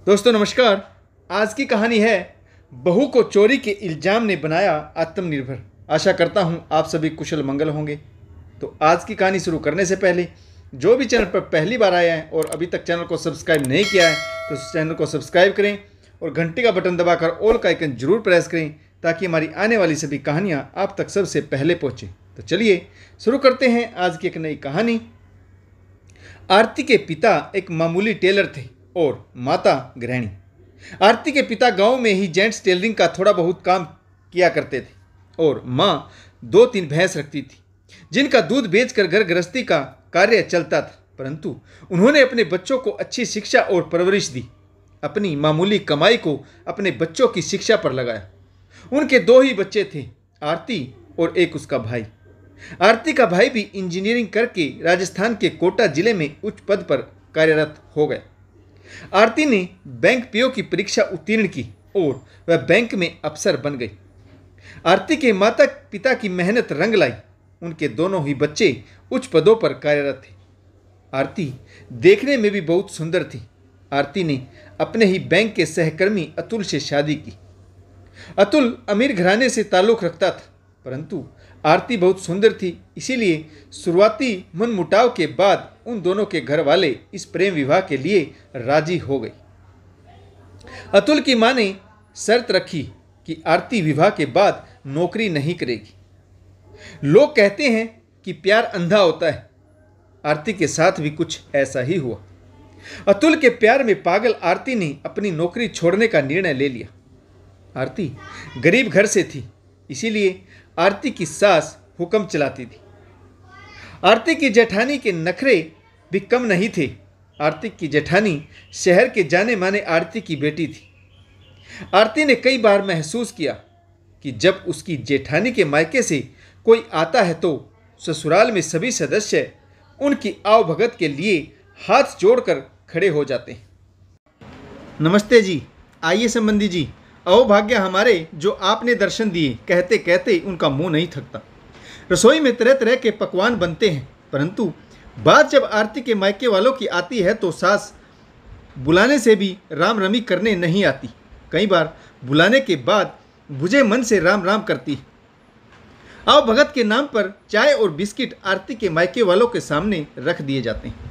दोस्तों नमस्कार। आज की कहानी है बहू को चोरी के इल्जाम ने बनाया आत्मनिर्भर। आशा करता हूं आप सभी कुशल मंगल होंगे। तो आज की कहानी शुरू करने से पहले जो भी चैनल पर पहली बार आया है और अभी तक चैनल को सब्सक्राइब नहीं किया है तो चैनल को सब्सक्राइब करें और घंटी का बटन दबाकर ऑल का आइकन जरूर प्रेस करें ताकि हमारी आने वाली सभी कहानियाँ आप तक सबसे पहले पहुँचे। तो चलिए शुरू करते हैं आज की एक नई कहानी। आरती के पिता एक मामूली टेलर थे और माता गृहिणी। आरती के पिता गांव में ही जेंट्स टेलरिंग का थोड़ा बहुत काम किया करते थे और माँ 2-3 भैंस रखती थी जिनका दूध बेचकर घर गृहस्थी का कार्य चलता था। परंतु उन्होंने अपने बच्चों को अच्छी शिक्षा और परवरिश दी। अपनी मामूली कमाई को अपने बच्चों की शिक्षा पर लगाया। उनके 2 ही बच्चे थे, आरती और एक उसका भाई। आरती का भाई भी इंजीनियरिंग करके राजस्थान के कोटा जिले में उच्च पद पर कार्यरत हो गया। आरती ने बैंक पीओ की परीक्षा उत्तीर्ण की और वह बैंक में अफसर बन गई। आरती के माता पिता की मेहनत रंग लाई। उनके दोनों ही बच्चे उच्च पदों पर कार्यरत थे। आरती देखने में भी बहुत सुंदर थी। आरती ने अपने ही बैंक के सहकर्मी अतुल से शादी की। अतुल अमीर घराने से ताल्लुक़ रखता था, परंतु आरती बहुत सुंदर थी, इसीलिए शुरुआती मनमुटाव के बाद उन दोनों के घर वाले इस प्रेम विवाह के लिए राजी हो गए। अतुल की मां ने शर्त रखी कि आरती विवाह के बाद नौकरी नहीं करेगी। लोग कहते हैं कि प्यार अंधा होता है। आरती के साथ भी कुछ ऐसा ही हुआ। अतुल के प्यार में पागल आरती ने अपनी नौकरी छोड़ने का निर्णय ले लिया। आरती गरीब घर से थी, इसीलिए आरती की सास हुक्म चलाती थी। आरती की जेठानी के नखरे भी कम नहीं थे। आरती की जेठानी शहर के जाने माने आरती की बेटी थी। आरती ने कई बार महसूस किया कि जब उसकी जेठानी के मायके से कोई आता है तो ससुराल में सभी सदस्य उनकी आवभगत के लिए हाथ जोड़कर खड़े हो जाते हैं। नमस्ते जी, आइए संबंधी जी, आओ भाग्य हमारे, जो आपने दर्शन दिए। कहते कहते उनका मुंह नहीं थकता। रसोई में तरह तरह के पकवान बनते हैं, परंतु बात जब आरती के मायके वालों की आती है तो सास बुलाने से भी राम रमी करने नहीं आती। कई बार बुलाने के बाद बुझे मन से राम राम करती है। आओ भगत के नाम पर चाय और बिस्किट आरती के मायके वालों के सामने रख दिए जाते हैं।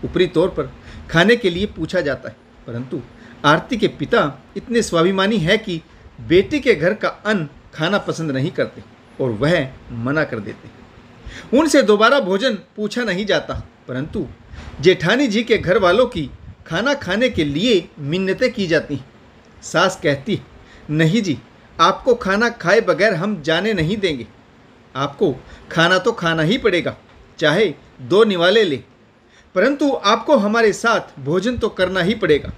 ऊपरी तौर पर खाने के लिए पूछा जाता है, परंतु आरती के पिता इतने स्वाभिमानी हैं कि बेटी के घर का अन्न खाना पसंद नहीं करते और वह मना कर देते। उनसे दोबारा भोजन पूछा नहीं जाता, परंतु जेठानी जी के घर वालों की खाना खाने के लिए मिन्नतें की जाती। सास कहती, नहीं जी, आपको खाना खाए बगैर हम जाने नहीं देंगे। आपको खाना तो खाना ही पड़ेगा, चाहे 2 निवाले ले, परंतु आपको हमारे साथ भोजन तो करना ही पड़ेगा।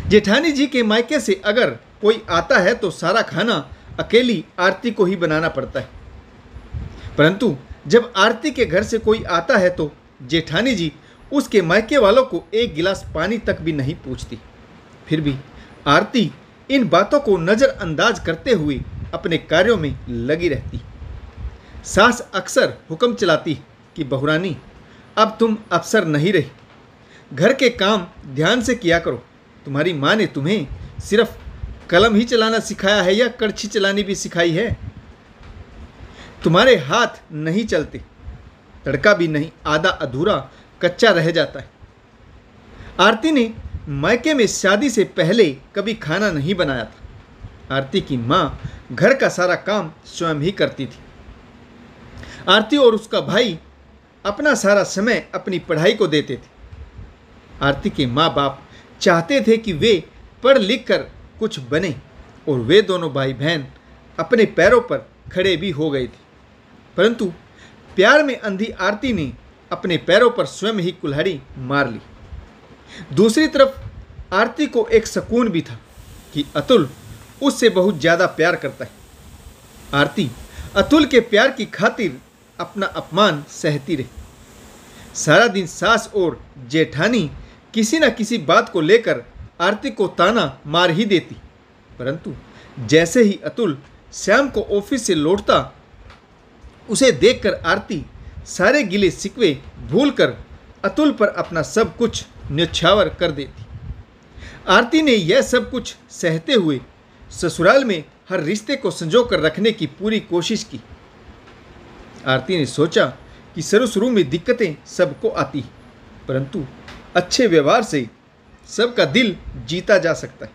जेठानी जी के मायके से अगर कोई आता है तो सारा खाना अकेली आरती को ही बनाना पड़ता है, परंतु जब आरती के घर से कोई आता है तो जेठानी जी उसके मायके वालों को एक गिलास पानी तक भी नहीं पूछती। फिर भी आरती इन बातों को नज़रअंदाज करते हुए अपने कार्यों में लगी रहती। सास अक्सर हुक्म चलाती कि बहुरानी, अब तुम अफसर नहीं रही, घर के काम ध्यान से किया करो। तुम्हारी माँ ने तुम्हें सिर्फ कलम ही चलाना सिखाया है या कड़छी चलानी भी सिखाई है? तुम्हारे हाथ नहीं चलते, तड़का भी नहीं, आधा अधूरा कच्चा रह जाता है। आरती ने मायके में शादी से पहले कभी खाना नहीं बनाया था। आरती की माँ घर का सारा काम स्वयं ही करती थी। आरती और उसका भाई अपना सारा समय अपनी पढ़ाई को देते थे। आरती के माँ बाप चाहते थे कि वे पढ़ लिख कर कुछ बने और वे दोनों भाई बहन अपने पैरों पर खड़े भी हो गए थे, परंतु प्यार में अंधी आरती ने अपने पैरों पर स्वयं ही कुल्हाड़ी मार ली। दूसरी तरफ आरती को एक सुकून भी था कि अतुल उससे बहुत ज़्यादा प्यार करता है। आरती अतुल के प्यार की खातिर अपना अपमान सहती रही। सारा दिन सास और जेठानी किसी न किसी बात को लेकर आरती को ताना मार ही देती, परंतु जैसे ही अतुल शाम को ऑफिस से लौटता, उसे देखकर आरती सारे गिले शिकवे भूलकर अतुल पर अपना सब कुछ न्यौछावर कर देती। आरती ने यह सब कुछ सहते हुए ससुराल में हर रिश्ते को संजो कर रखने की पूरी कोशिश की। आरती ने सोचा कि शुरू में दिक्कतें सबको आती, परंतु अच्छे व्यवहार से सबका दिल जीता जा सकता है।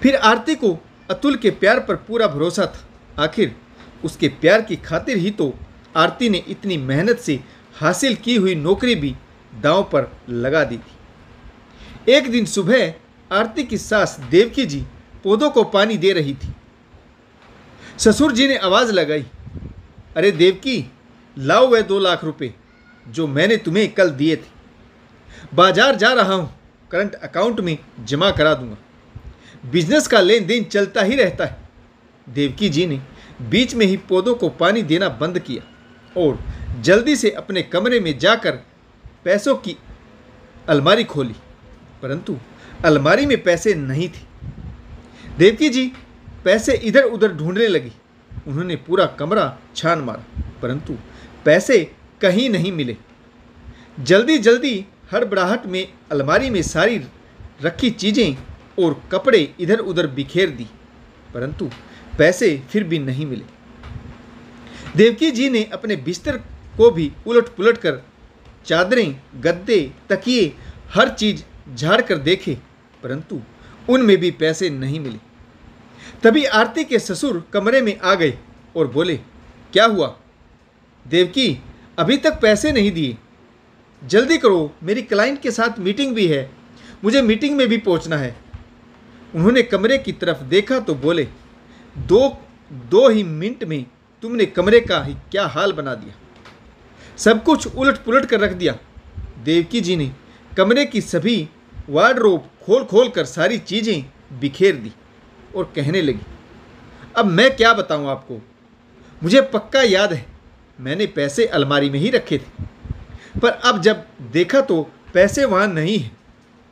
फिर आरती को अतुल के प्यार पर पूरा भरोसा था। आखिर उसके प्यार की खातिर ही तो आरती ने इतनी मेहनत से हासिल की हुई नौकरी भी दांव पर लगा दी थी। एक दिन सुबह आरती की सास देवकी जी पौधों को पानी दे रही थी। ससुर जी ने आवाज़ लगाई, अरे देवकी, लाओ वह 2 लाख रुपए जो मैंने तुम्हें कल दिए थे। बाजार जा रहा हूँ, करंट अकाउंट में जमा करा दूंगा। बिजनेस का लेन देन चलता ही रहता है। देवकी जी ने बीच में ही पौधों को पानी देना बंद किया और जल्दी से अपने कमरे में जाकर पैसों की अलमारी खोली, परंतु अलमारी में पैसे नहीं थे। देवकी जी पैसे इधर उधर ढूंढने लगी। उन्होंने पूरा कमरा छान मारा, परंतु पैसे कहीं नहीं मिले। जल्दी जल्दी हड़बड़ाहट में अलमारी में सारी रखी चीज़ें और कपड़े इधर उधर बिखेर दी, परंतु पैसे फिर भी नहीं मिले। देवकी जी ने अपने बिस्तर को भी उलट पुलट कर चादरें, गद्दे, तकिए हर चीज़ झाड़ कर देखे, परंतु उनमें भी पैसे नहीं मिले। तभी आरती के ससुर कमरे में आ गए और बोले, क्या हुआ देवकी, अभी तक पैसे नहीं दिए? जल्दी करो, मेरी क्लाइंट के साथ मीटिंग भी है, मुझे मीटिंग में भी पहुंचना है। उन्होंने कमरे की तरफ देखा तो बोले, दो ही मिनट में तुमने कमरे का ही क्या हाल बना दिया, सब कुछ उलट पुलट कर रख दिया। देवकी जी ने कमरे की सभी वार्डरोब खोल खोल कर सारी चीज़ें बिखेर दी और कहने लगी, अब मैं क्या बताऊं आपको, मुझे पक्का याद है मैंने पैसे अलमारी में ही रखे थे, पर अब जब देखा तो पैसे वहाँ नहीं हैं।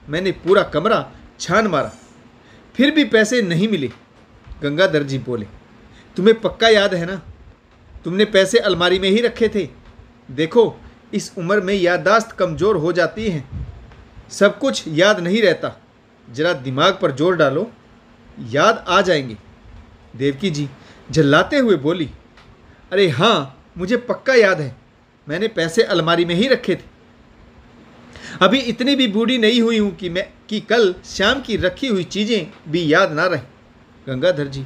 मैंने पूरा कमरा छान मारा, फिर भी पैसे नहीं मिले। गंगाधर जी बोले, तुम्हें पक्का याद है ना, तुमने पैसे अलमारी में ही रखे थे। देखो, इस उम्र में याददाश्त कमज़ोर हो जाती है, सब कुछ याद नहीं रहता, जरा दिमाग पर जोर डालो, याद आ जाएंगे। देवकी जी झल्लाते हुए बोली, अरे हाँ, मुझे पक्का याद है, मैंने पैसे अलमारी में ही रखे थे। अभी इतनी भी बूढ़ी नहीं हुई हूँ कि कल शाम की रखी हुई चीज़ें भी याद ना रहें। गंगाधर जी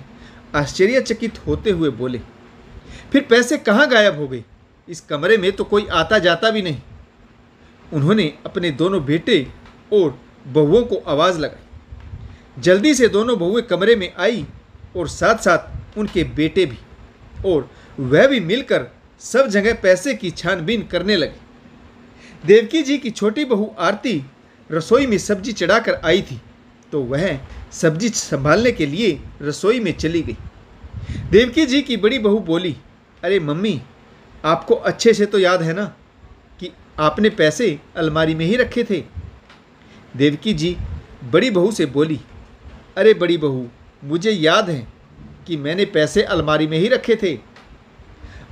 आश्चर्यचकित होते हुए बोले, फिर पैसे कहाँ गायब हो गए? इस कमरे में तो कोई आता जाता भी नहीं। उन्होंने अपने दोनों बेटे और बहुओं को आवाज़ लगाई। जल्दी से दोनों बहुएं कमरे में आई और साथ साथ उनके बेटे भी, और वह भी मिलकर सब जगह पैसे की छानबीन करने लगे। देवकी जी की छोटी बहू आरती रसोई में सब्जी चढ़ाकर आई थी, तो वह सब्जी संभालने के लिए रसोई में चली गई। देवकी जी की बड़ी बहू बोली, अरे मम्मी, आपको अच्छे से तो याद है ना कि आपने पैसे अलमारी में ही रखे थे? देवकी जी बड़ी बहू से बोली, अरे बड़ी बहू, मुझे याद है कि मैंने पैसे अलमारी में ही रखे थे।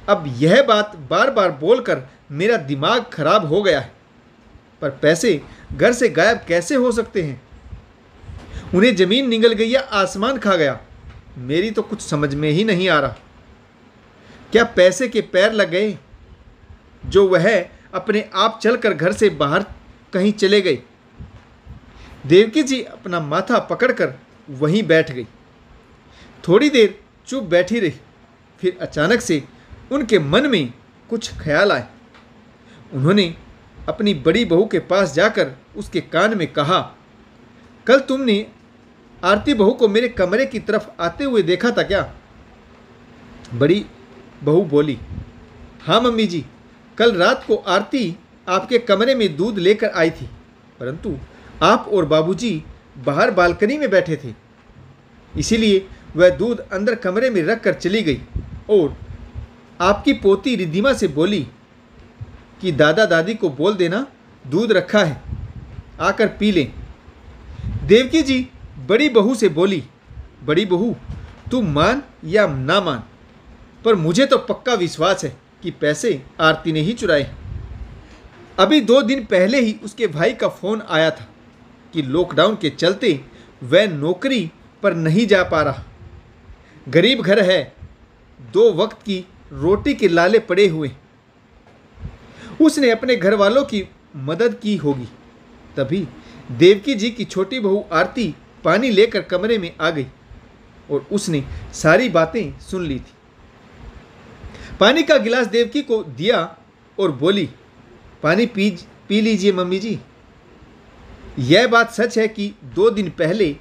अब यह बात बार बार बोलकर मेरा दिमाग खराब हो गया है, पर पैसे घर से गायब कैसे हो सकते हैं? उन्हें ज़मीन निगल गई या आसमान खा गया, मेरी तो कुछ समझ में ही नहीं आ रहा। क्या पैसे के पैर लग गए जो वह अपने आप चलकर घर से बाहर कहीं चले गए? देवकी जी अपना माथा पकड़कर वहीं बैठ गई। थोड़ी देर चुप बैठी रही, फिर अचानक से उनके मन में कुछ ख्याल आए। उन्होंने अपनी बड़ी बहू के पास जाकर उसके कान में कहा, कल तुमने आरती बहू को मेरे कमरे की तरफ आते हुए देखा था क्या? बड़ी बहू बोली, हाँ मम्मी जी, कल रात को आरती आपके कमरे में दूध लेकर आई थी, परंतु आप और बाबूजी बाहर बालकनी में बैठे थे, इसीलिए वह दूध अंदर कमरे में रख कर चली गई और आपकी पोती रिद्धिमा से बोली कि दादा दादी को बोल देना दूध रखा है, आकर पी लें। देवकी जी बड़ी बहू से बोली, बड़ी बहू, तू मान या ना मान, पर मुझे तो पक्का विश्वास है कि पैसे आरती ने ही चुराए। अभी 2 दिन पहले ही उसके भाई का फ़ोन आया था कि लॉकडाउन के चलते वह नौकरी पर नहीं जा पा रहा। गरीब घर है, 2 वक्त की रोटी के लाले पड़े हुए। उसने अपने घर वालों की मदद की होगी। तभी देवकी जी की छोटी बहू आरती पानी लेकर कमरे में आ गई और उसने सारी बातें सुन ली थी। पानी का गिलास देवकी को दिया और बोली, पानी पी लीजिए मम्मी जी। यह बात सच है कि 2 दिन पहले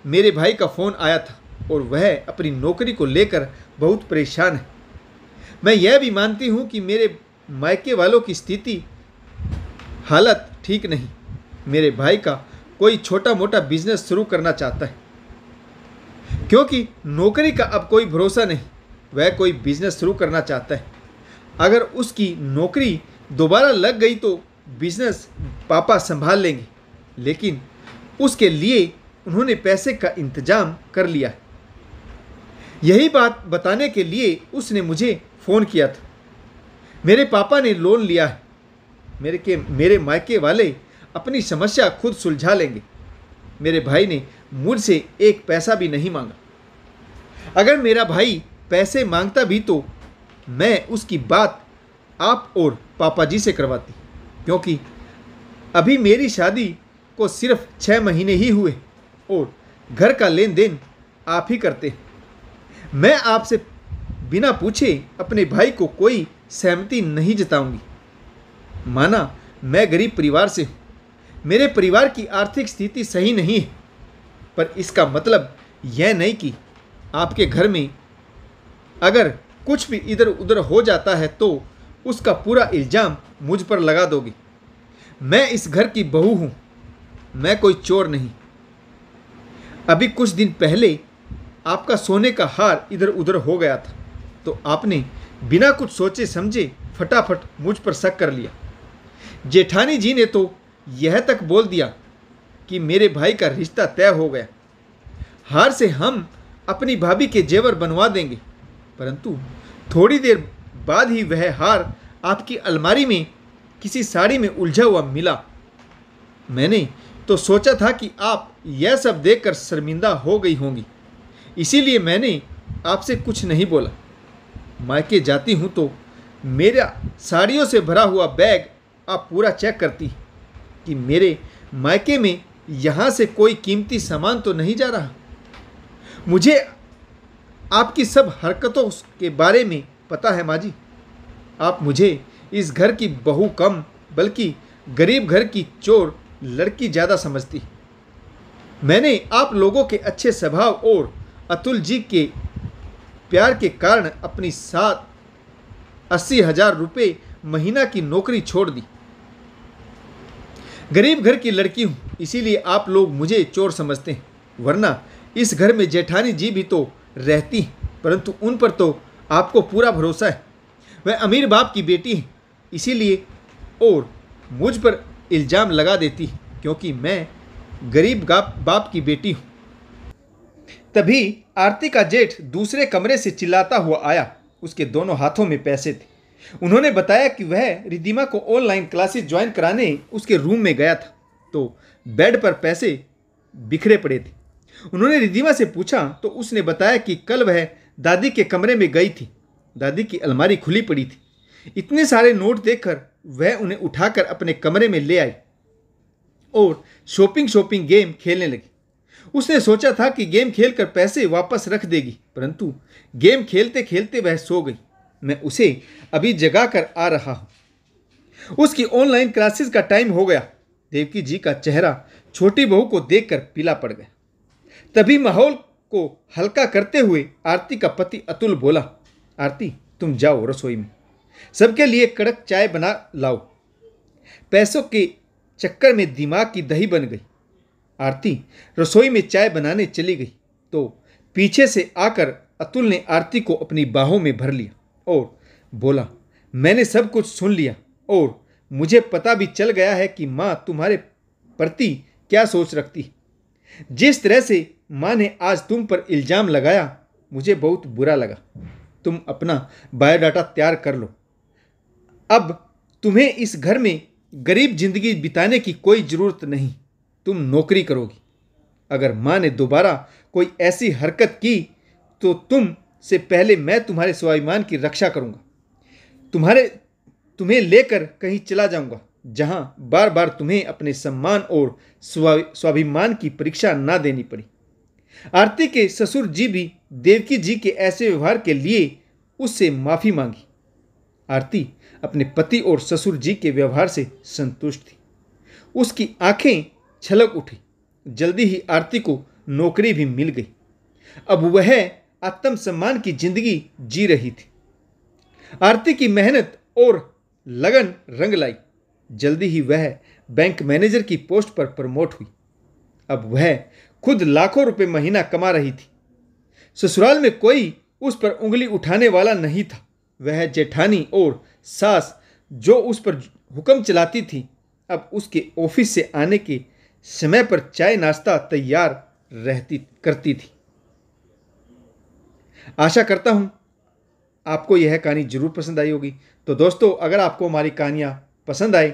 मेरे भाई का फ़ोन आया था और वह अपनी नौकरी को लेकर बहुत परेशान है। मैं यह भी मानती हूँ कि मेरे मायके वालों की स्थिति हालत ठीक नहीं। मेरे भाई का कोई छोटा मोटा बिजनेस शुरू करना चाहता है, क्योंकि नौकरी का अब कोई भरोसा नहीं। वह कोई बिजनेस शुरू करना चाहता है। अगर उसकी नौकरी दोबारा लग गई तो बिजनेस पापा संभाल लेंगे, लेकिन उसके लिए उन्होंने पैसे का इंतजाम कर लिया है। यही बात बताने के लिए उसने मुझे फ़ोन किया था। मेरे पापा ने लोन लिया है। मेरे मायके वाले अपनी समस्या खुद सुलझा लेंगे। मेरे भाई ने मुझसे 1 पैसा भी नहीं मांगा। अगर मेरा भाई पैसे मांगता भी तो मैं उसकी बात आप और पापा जी से करवाती, क्योंकि अभी मेरी शादी को सिर्फ 6 महीने ही हुए और घर का लेन देन आप ही करते हैं। मैं आपसे बिना पूछे अपने भाई को कोई सहमति नहीं जताऊंगी। माना मैं गरीब परिवार से हूँ, मेरे परिवार की आर्थिक स्थिति सही नहीं है, पर इसका मतलब यह नहीं कि आपके घर में अगर कुछ भी इधर उधर हो जाता है तो उसका पूरा इल्ज़ाम मुझ पर लगा दोगे। मैं इस घर की बहू हूँ, मैं कोई चोर नहीं। अभी कुछ दिन पहले आपका सोने का हार इधर उधर हो गया था तो आपने बिना कुछ सोचे समझे फटाफट मुझ पर शक कर लिया। जेठानी जी ने तो यह तक बोल दिया कि मेरे भाई का रिश्ता तय हो गया। हार से हम अपनी भाभी के जेवर बनवा देंगे, परंतु थोड़ी देर बाद ही वह हार आपकी अलमारी में किसी साड़ी में उलझा हुआ मिला। मैंने तो सोचा था कि आप यह सब देखकर शर्मिंदा हो गई होंगी, इसीलिए मैंने आपसे कुछ नहीं बोला। मायके जाती हूँ तो मेरा साड़ियों से भरा हुआ बैग आप पूरा चेक करती कि मेरे मायके में यहाँ से कोई कीमती सामान तो नहीं जा रहा। मुझे आपकी सब हरकतों के बारे में पता है माँ जी। आप मुझे इस घर की बहू कम बल्कि गरीब घर की चोर लड़की ज़्यादा समझती। मैंने आप लोगों के अच्छे स्वभाव और अतुल जी के प्यार के कारण अपनी 80,000 रुपये महीना की नौकरी छोड़ दी। गरीब घर की लड़की हूँ, इसीलिए आप लोग मुझे चोर समझते हैं, वरना इस घर में जेठानी जी भी तो रहती हैं, परंतु उन पर तो आपको पूरा भरोसा है। वह अमीर बाप की बेटी है, इसीलिए और मुझ पर इल्ज़ाम लगा देती है क्योंकि मैं गरीब बाप की बेटी हूँ। तभी आरती का जेठ दूसरे कमरे से चिल्लाता हुआ आया। उसके दोनों हाथों में पैसे थे। उन्होंने बताया कि वह रिद्धिमा को ऑनलाइन क्लासेस ज्वाइन कराने उसके रूम में गया था तो बेड पर पैसे बिखरे पड़े थे। उन्होंने रिद्धिमा से पूछा तो उसने बताया कि कल वह दादी के कमरे में गई थी। दादी की अलमारी खुली पड़ी थी। इतने सारे नोट देखकर वह उन्हें उठाकर अपने कमरे में ले आई और शॉपिंग गेम खेलने लगी। उसने सोचा था कि गेम खेलकर पैसे वापस रख देगी, परंतु गेम खेलते खेलते वह सो गई। मैं उसे अभी जगा कर आ रहा हूँ। उसकी ऑनलाइन क्लासेस का टाइम हो गया। देवकी जी का चेहरा छोटी बहू को देखकर पीला पड़ गया। तभी माहौल को हल्का करते हुए आरती का पति अतुल बोला, आरती तुम जाओ रसोई में, सबके लिए कड़क चाय बना लाओ। पैसों के चक्कर में दिमाग की दही बन गई। आरती रसोई में चाय बनाने चली गई तो पीछे से आकर अतुल ने आरती को अपनी बाहों में भर लिया और बोला, मैंने सब कुछ सुन लिया और मुझे पता भी चल गया है कि माँ तुम्हारे प्रति क्या सोच रखती है। जिस तरह से माँ ने आज तुम पर इल्ज़ाम लगाया मुझे बहुत बुरा लगा। तुम अपना बायोडाटा तैयार कर लो। अब तुम्हें इस घर में गरीब जिंदगी बिताने की कोई ज़रूरत नहीं। तुम नौकरी करोगी। अगर माँ ने दोबारा कोई ऐसी हरकत की तो से पहले मैं तुम्हारे स्वाभिमान की रक्षा करूँगा। तुम्हें लेकर कहीं चला जाऊँगा जहाँ बार बार तुम्हें अपने सम्मान और स्वाभिमान की परीक्षा ना देनी पड़ी। आरती के ससुर जी भी देवकी जी के ऐसे व्यवहार के लिए उससे माफ़ी मांगी। आरती अपने पति और ससुर जी के व्यवहार से संतुष्ट थी। उसकी आंखें छलक उठी। जल्दी ही आरती को नौकरी भी मिल गई। अब वह आत्मसम्मान की जिंदगी जी रही थी। आरती की मेहनत और लगन रंग लाई। जल्दी ही वह बैंक मैनेजर की पोस्ट पर प्रमोट हुई। अब वह खुद लाखों रुपए महीना कमा रही थी। ससुराल में कोई उस पर उंगली उठाने वाला नहीं था। वह जेठानी और सास जो उस पर हुक्म चलाती थी, अब उसके ऑफिस से आने के समय पर चाय नाश्ता तैयार करती थी। आशा करता हूं आपको यह कहानी जरूर पसंद आई होगी। तो दोस्तों, अगर आपको हमारी कहानियां पसंद आए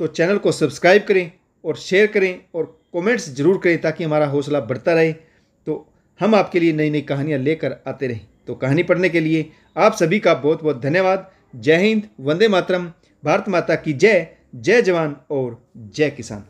तो चैनल को सब्सक्राइब करें और शेयर करें और कमेंट्स जरूर करें ताकि हमारा हौसला बढ़ता रहे, तो हम आपके लिए नई नई कहानियां लेकर आते रहें। तो कहानी पढ़ने के लिए आप सभी का बहुत बहुत धन्यवाद। जय हिंद, वंदे मातरम, भारत माता की जय। जय जवान और जय किसान।